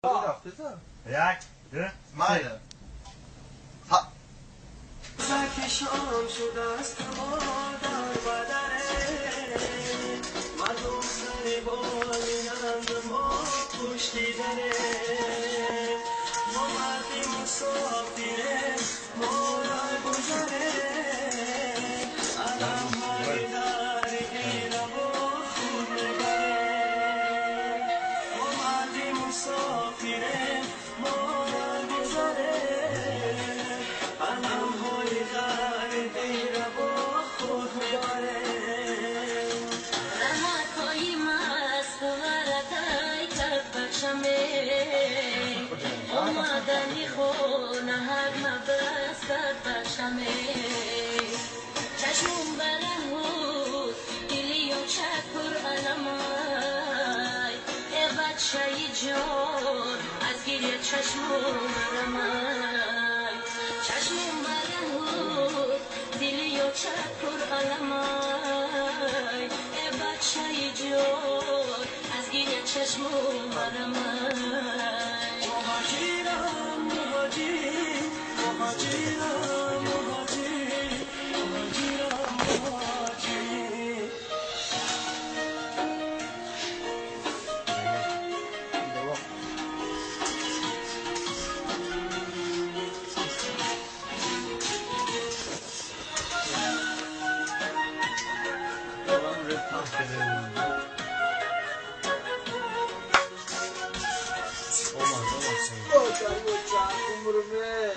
یک دو ماله ها زکشان شده است ما در بدره مردم سر بالینند ما پشتی دره ما مردی مسافره ما را گذره علم های در ایره و خود نگره ما مردی مسافره ما را گذره علم های در ایره و خود نگره رمکایی مست وردای کرد بخشمه اومدنی خونه هر مبست کرد بخشمه چشمون برهود دلی و چکر علمای ای بچه جان از گیری چشمون رمای چشمون برهود دلی و چکر علمای ای بچه جان از گیری چشمون رمای مهاجرم مهاجر مهاجرم مهاجر مهاجرم مهاجر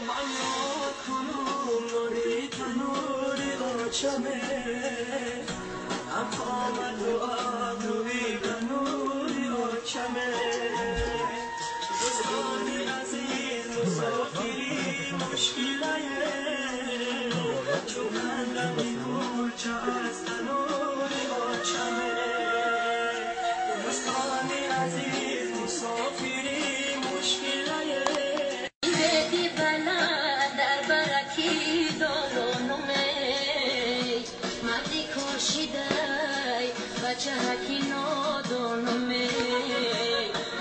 من یاد کنم نوری تنوری آچمه افامد و آبروی تنوری آچمه دوستانی عزیز مسافری مشکله چون هندمی کلچه از تنوری آچمه دوستانی عزیز مسافری مشکله بدی بلا در برکی دارونمه مردی کشیدای بچه هکی نادونمه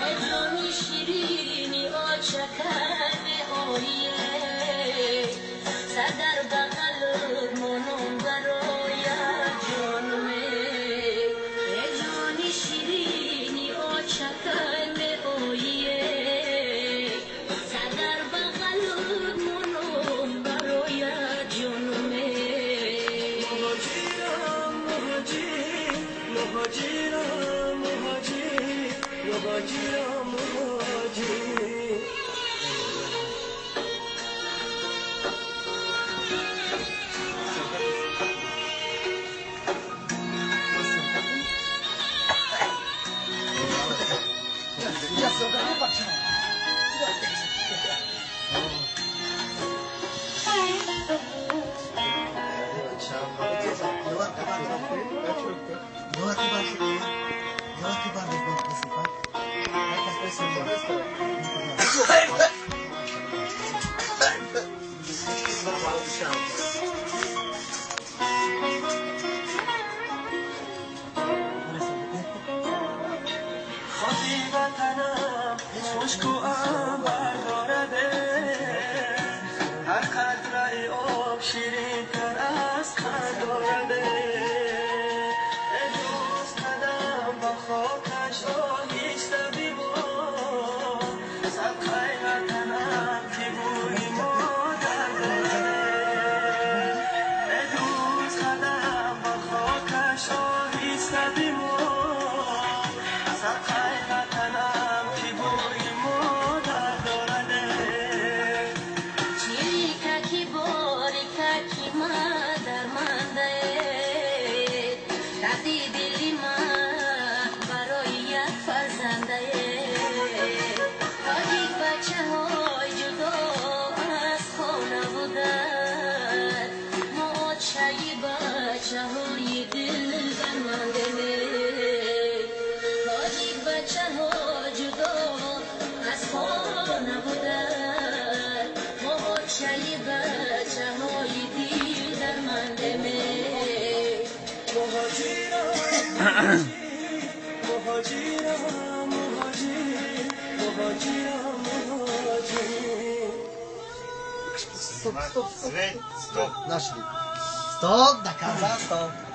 ادرانی شیرینی آچکن آیه سر در بغل منم برای جانمه ادرانی شیرینی آچکن آیه سر بغل منم برای جانمه مهاجرم مهاجر مهاجرم مهاجر مهاجرم مهاجر خاطی وطنم خشک و عنبر دارده هر قطره آب شیرین تر از قند دارده ای دوست قدم با خاکش آهیسته بیمار صدقه وطنم که بوی مادر دارده ای دوست قدم با خاکش آهیسته بیمار صدقه وطنم که بوی مادر دارده چیریککی باریککی مادر منده دردی دلی من برای یک فرزنده تا یک بچه های جدا از خانه بودن ما چایی بچه های دل برمنده تا یک بچه ها جدا از خانه بودن ما چایی بچه های دل درمنده مهاجرم مهاجر مهاجر ストップストップストップなしで。ストップだからストップ